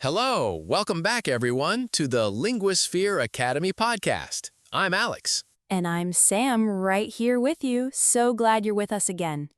Hello, welcome back everyone to the Linguisphere Academy podcast. I'm Alex. And I'm Sam, right here with you. So glad you're with us again.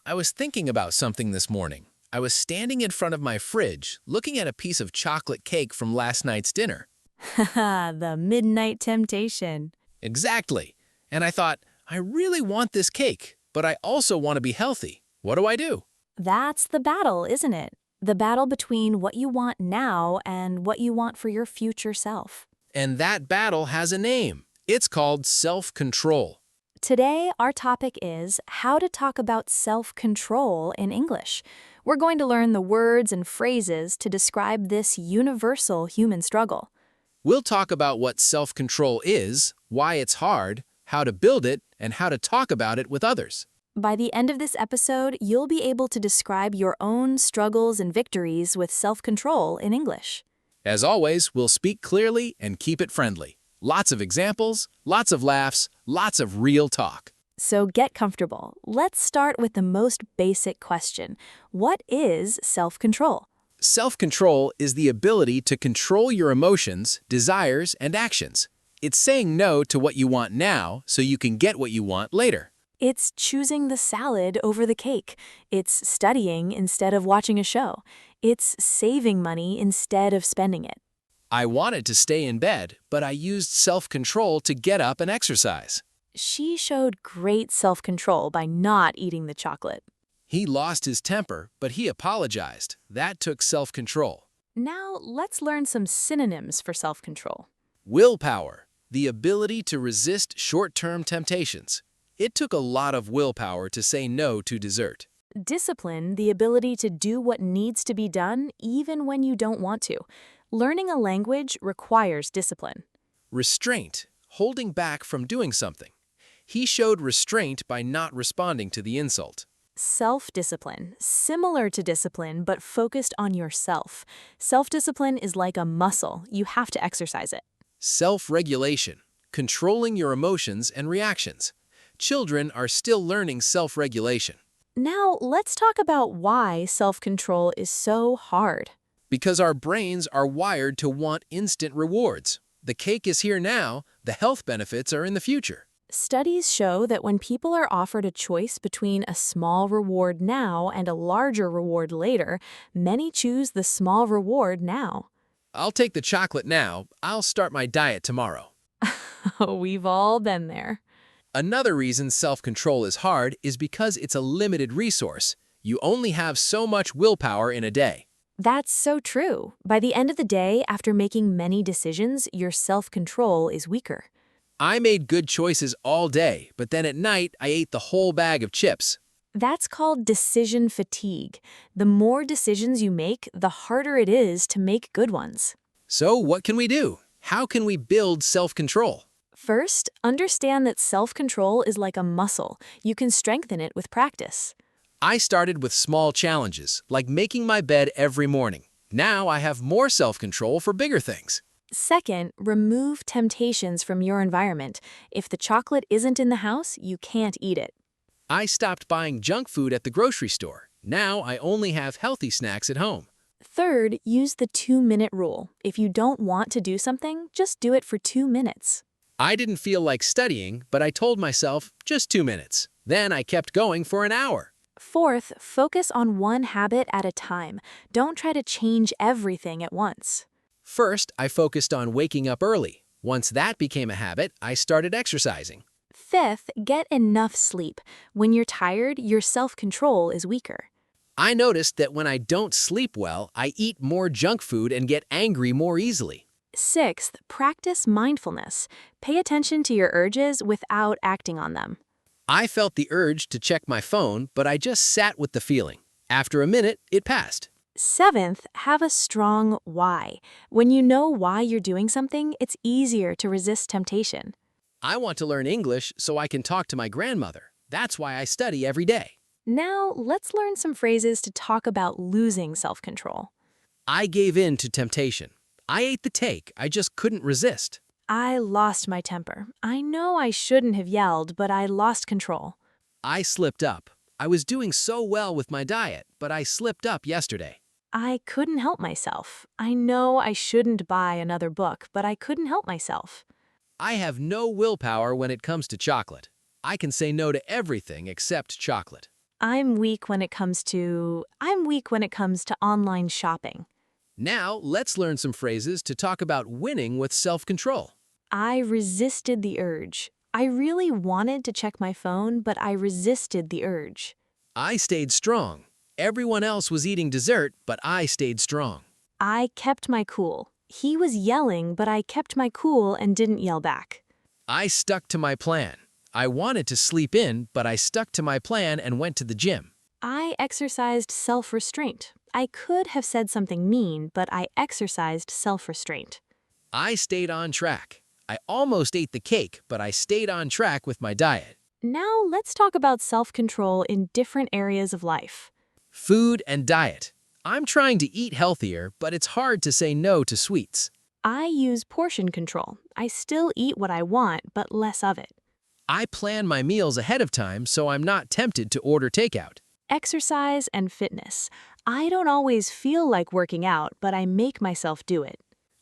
I was thinking about something this morning. I was standing in front of my fridge, looking at a piece of chocolate cake from last night's dinner. Haha, the midnight temptation. Exactly. And I thought, I really want this cake, but I also want to be healthy. What do I do? That's the battle, isn't it? The battle between what you want now and what you want for your future self. And that battle has a name. It's called self-control. Today, our topic is how to talk about self-control in English. We're going to learn the words and phrases to describe this universal human struggle. We'll talk about what self-control is, why it's hard, how to build it, and how to talk about it with others. By the end of this episode, you'll be able to describe your own struggles and victories with self-control in English. As always, we'll speak clearly and keep it friendly. Lots of examples, lots of laughs, lots of real talk. So get comfortable. Let's start with the most basic question. What is self-control? Self-control is the ability to control your emotions, desires, and actions. It's saying no to what you want now so you can get what you want later. It's choosing the salad over the cake. It's studying instead of watching a show. It's saving money instead of spending it. I wanted to stay in bed, but I used self-control to get up and exercise. She showed great self-control by not eating the chocolate. He lost his temper, but he apologized. That took self-control. Now, let's learn some synonyms for self-control. Willpower, the ability to resist short-term temptations. It took a lot of willpower to say no to dessert. Discipline, the ability to do what needs to be done even when you don't want to. Learning a language requires discipline. Restraint, holding back from doing something. He showed restraint by not responding to the insult. Self-discipline, similar to discipline but focused on yourself. Self-discipline is like a muscle. You have to exercise it. Self-regulation, controlling your emotions and reactions. Children are still learning self-regulation. Now, let's talk about why self-control is so hard. Because our brains are wired to want instant rewards. The cake is here now, the health benefits are in the future. Studies show that when people are offered a choice between a small reward now and a larger reward later, many choose the small reward now. I'll take the chocolate now, I'll start my diet tomorrow. We've all been there. Another reason self-control is hard is because it's a limited resource. You only have so much willpower in a day. That's so true. By the end of the day, after making many decisions, your self-control is weaker. I made good choices all day, but then at night I ate the whole bag of chips. That's called decision fatigue. The more decisions you make, the harder it is to make good ones. So what can we do? How can we build self-control? First, understand that self-control is like a muscle. You can strengthen it with practice. I started with small challenges, like making my bed every morning. Now I have more self-control for bigger things. Second, remove temptations from your environment. If the chocolate isn't in the house, you can't eat it. I stopped buying junk food at the grocery store. Now I only have healthy snacks at home. Third, use the 2-minute rule. If you don't want to do something, just do it for 2 minutes. I didn't feel like studying, but I told myself, just 2 minutes. Then I kept going for an hour. Fourth, focus on one habit at a time. Don't try to change everything at once. First, I focused on waking up early. Once that became a habit, I started exercising. Fifth, get enough sleep. When you're tired, your self-control is weaker. I noticed that when I don't sleep well, I eat more junk food and get angry more easily. Sixth, practice mindfulness. Pay attention to your urges without acting on them. I felt the urge to check my phone, but I just sat with the feeling. After a minute, it passed. Seventh, have a strong why. When you know why you're doing something, it's easier to resist temptation. I want to learn English so I can talk to my grandmother. That's why I study every day. Now, let's learn some phrases to talk about losing self-control. I gave in to temptation. I ate the cake, I just couldn't resist. I lost my temper. I know I shouldn't have yelled, but I lost control. I slipped up. I was doing so well with my diet, but I slipped up yesterday. I couldn't help myself. I know I shouldn't buy another book, but I couldn't help myself. I have no willpower when it comes to chocolate. I can say no to everything except chocolate. I'm weak when it comes to online shopping. Now, let's learn some phrases to talk about winning with self-control. I resisted the urge. I really wanted to check my phone, but I resisted the urge. I stayed strong. Everyone else was eating dessert, but I stayed strong. I kept my cool. He was yelling, but I kept my cool and didn't yell back. I stuck to my plan. I wanted to sleep in, but I stuck to my plan and went to the gym. I exercised self-restraint. I could have said something mean, but I exercised self-restraint. I stayed on track. I almost ate the cake, but I stayed on track with my diet. Now let's talk about self-control in different areas of life. Food and diet. I'm trying to eat healthier, but it's hard to say no to sweets. I use portion control. I still eat what I want, but less of it. I plan my meals ahead of time so I'm not tempted to order takeout. Exercise and fitness. I don't always feel like working out, but I make myself do it.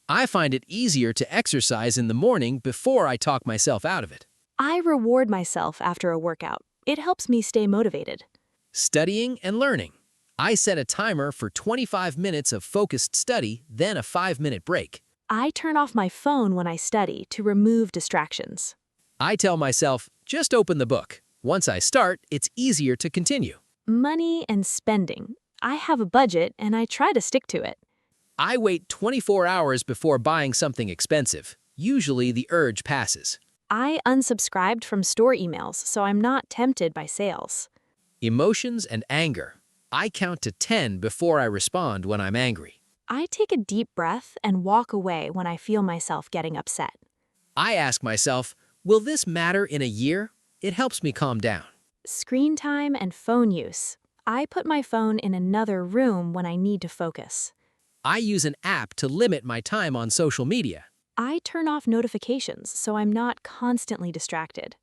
I find it easier to exercise in the morning before I talk myself out of it. I reward myself after a workout. It helps me stay motivated. Studying and learning. I set a timer for 25 minutes of focused study, then a 5-minute break. I turn off my phone when I study to remove distractions. I tell myself, just open the book. Once I start, it's easier to continue. Money and spending. I have a budget and I try to stick to it. I wait 24 hours before buying something expensive. Usually the urge passes. I unsubscribed from store emails so I'm not tempted by sales. Emotions and anger. I count to 10 before I respond when I'm angry. I take a deep breath and walk away when I feel myself getting upset. I ask myself, will this matter in a year? It helps me calm down. Screen time and phone use. I put my phone in another room when I need to focus. I use an app to limit my time on social media. I turn off notifications so I'm not constantly distracted.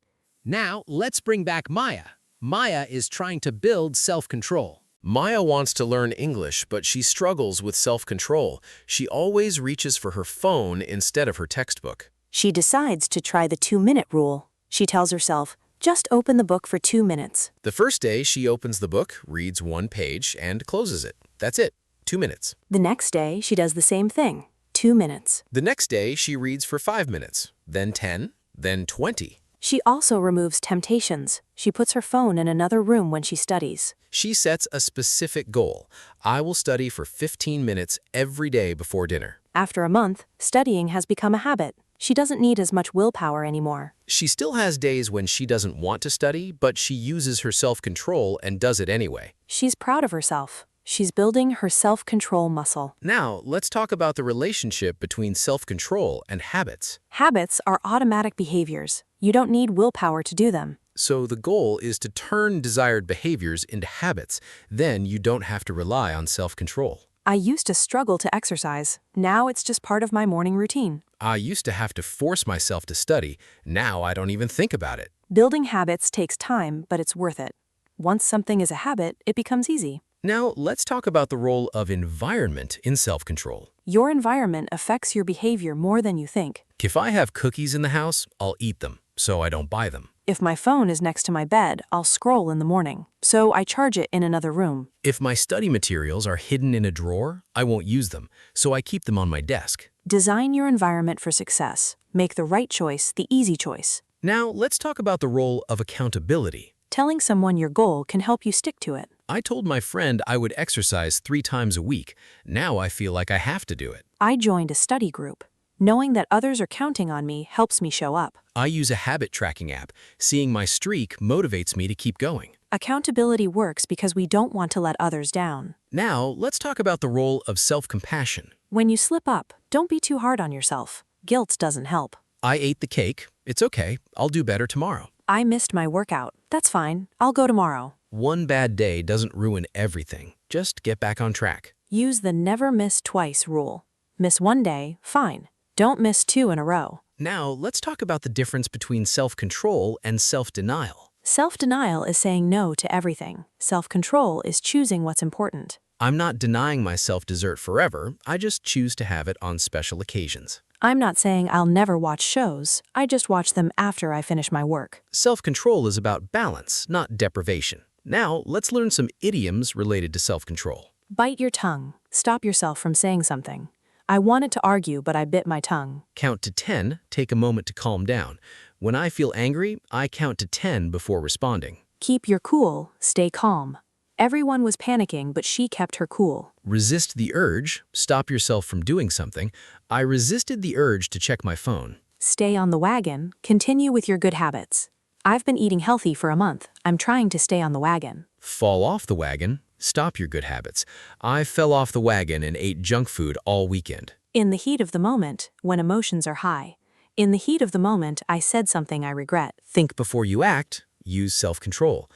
Now, let's bring back Maya. Maya is trying to build self-control. Maya wants to learn English, but she struggles with self-control. She always reaches for her phone instead of her textbook. She decides to try the 2-minute rule. She tells herself, just open the book for 2 minutes. The first day, she opens the book, reads one page, and closes it. That's it. 2 minutes. The next day, she does the same thing. 2 minutes. The next day, she reads for 5 minutes, then 10, then 20. She also removes temptations. She puts her phone in another room when she studies. She sets a specific goal. I will study for 15 minutes every day before dinner. After a month, studying has become a habit. She doesn't need as much willpower anymore. She still has days when she doesn't want to study, but she uses her self-control and does it anyway. She's proud of herself. She's building her self-control muscle. Now, let's talk about the relationship between self-control and habits. Habits are automatic behaviors. You don't need willpower to do them. So the goal is to turn desired behaviors into habits. Then you don't have to rely on self-control. I used to struggle to exercise. Now it's just part of my morning routine. I used to have to force myself to study. Now I don't even think about it. Building habits takes time, but it's worth it. Once something is a habit, it becomes easy. Now, let's talk about the role of environment in self-control. Your environment affects your behavior more than you think. If I have cookies in the house, I'll eat them, so I don't buy them. If my phone is next to my bed, I'll scroll in the morning, so I charge it in another room. If my study materials are hidden in a drawer, I won't use them, so I keep them on my desk. Design your environment for success. Make the right choice the easy choice. Now, let's talk about the role of accountability. Telling someone your goal can help you stick to it. I told my friend I would exercise 3 times a week. Now I feel like I have to do it. I joined a study group. Knowing that others are counting on me helps me show up. I use a habit tracking app. Seeing my streak motivates me to keep going. Accountability works because we don't want to let others down. Now, let's talk about the role of self-compassion. When you slip up, don't be too hard on yourself. Guilt doesn't help. I ate the cake. It's okay. I'll do better tomorrow. I missed my workout. That's fine. I'll go tomorrow. One bad day doesn't ruin everything. Just get back on track. Use the never miss twice rule. Miss one day, fine. Don't miss 2 in a row. Now, let's talk about the difference between self-control and self-denial. Self-denial is saying no to everything. Self-control is choosing what's important. I'm not denying myself dessert forever, I just choose to have it on special occasions. I'm not saying I'll never watch shows, I just watch them after I finish my work. Self-control is about balance, not deprivation. Now, let's learn some idioms related to self-control. Bite your tongue. Stop yourself from saying something. I wanted to argue, but I bit my tongue. Count to 10, take a moment to calm down. When I feel angry, I count to 10 before responding. Keep your cool, stay calm. Everyone was panicking, but she kept her cool. Resist the urge, stop yourself from doing something. I resisted the urge to check my phone. Stay on the wagon, continue with your good habits. I've been eating healthy for a month. I'm trying to stay on the wagon. Fall off the wagon, stop your good habits. I fell off the wagon and ate junk food all weekend. In the heat of the moment, when emotions are high. In the heat of the moment, I said something I regret. Think before you act, use self-control.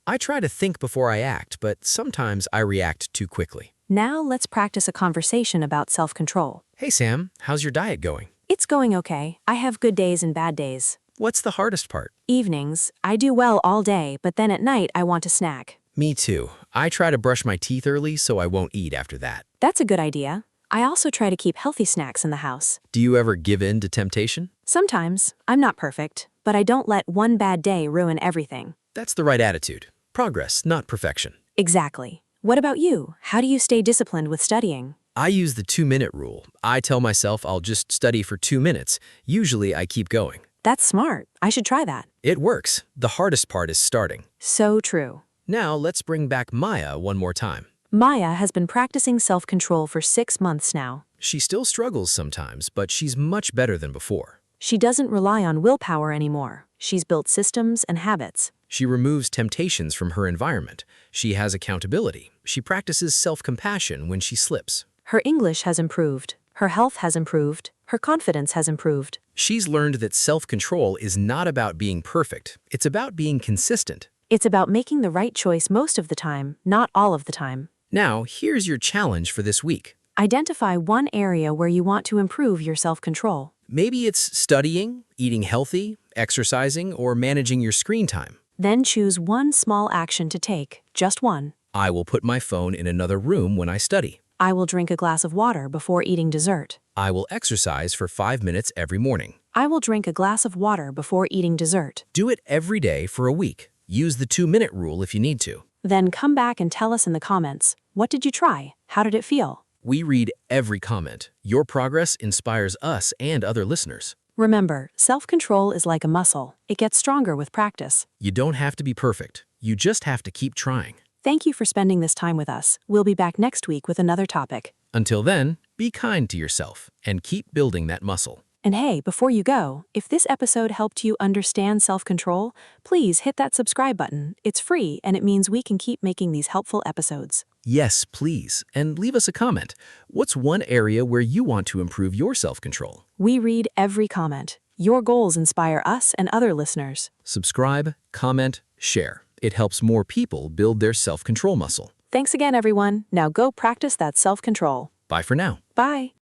I try to think before I act, but sometimes I react too quickly. Now let's practice a conversation about self-control. Hey Sam, how's your diet going? It's going okay. I have good days and bad days. What's the hardest part? Evenings, I do well all day, but then at night I want a snack. Me too. I try to brush my teeth early so I won't eat after that. That's a good idea. I also try to keep healthy snacks in the house. Do you ever give in to temptation? Sometimes. I'm not perfect, but I don't let one bad day ruin everything. That's the right attitude. Progress, not perfection. Exactly. What about you? How do you stay disciplined with studying? I use the 2-minute rule. I tell myself I'll just study for 2 minutes. Usually I keep going. That's smart. I should try that. It works. The hardest part is starting. So true. Now let's bring back Maya one more time. Maya has been practicing self-control for 6 months now. She still struggles sometimes, but she's much better than before. She doesn't rely on willpower anymore. She's built systems and habits. She removes temptations from her environment. She has accountability. She practices self-compassion when she slips. Her English has improved. Her health has improved. Her confidence has improved. She's learned that self-control is not about being perfect. It's about being consistent. It's about making the right choice most of the time, not all of the time. Now, here's your challenge for this week. Identify one area where you want to improve your self-control. Maybe it's studying, eating healthy, exercising, or managing your screen time. Then choose one small action to take, just one. I will put my phone in another room when I study. I will drink a glass of water before eating dessert. I will exercise for 5 minutes every morning. I will drink a glass of water before eating dessert. Do it every day for a week. Use the 2-minute rule if you need to. Then come back and tell us in the comments, what did you try? How did it feel? We read every comment. Your progress inspires us and other listeners. Remember, self-control is like a muscle. It gets stronger with practice. You don't have to be perfect. You just have to keep trying. Thank you for spending this time with us. We'll be back next week with another topic. Until then, be kind to yourself and keep building that muscle. And hey, before you go, if this episode helped you understand self-control, please hit that subscribe button. It's free and it means we can keep making these helpful episodes. Yes, please, and leave us a comment. What's one area where you want to improve your self-control? We read every comment. Your goals inspire us and other listeners. Subscribe, comment, share. It helps more people build their self-control muscle. Thanks again, everyone. Now go practice that self-control. Bye for now. Bye.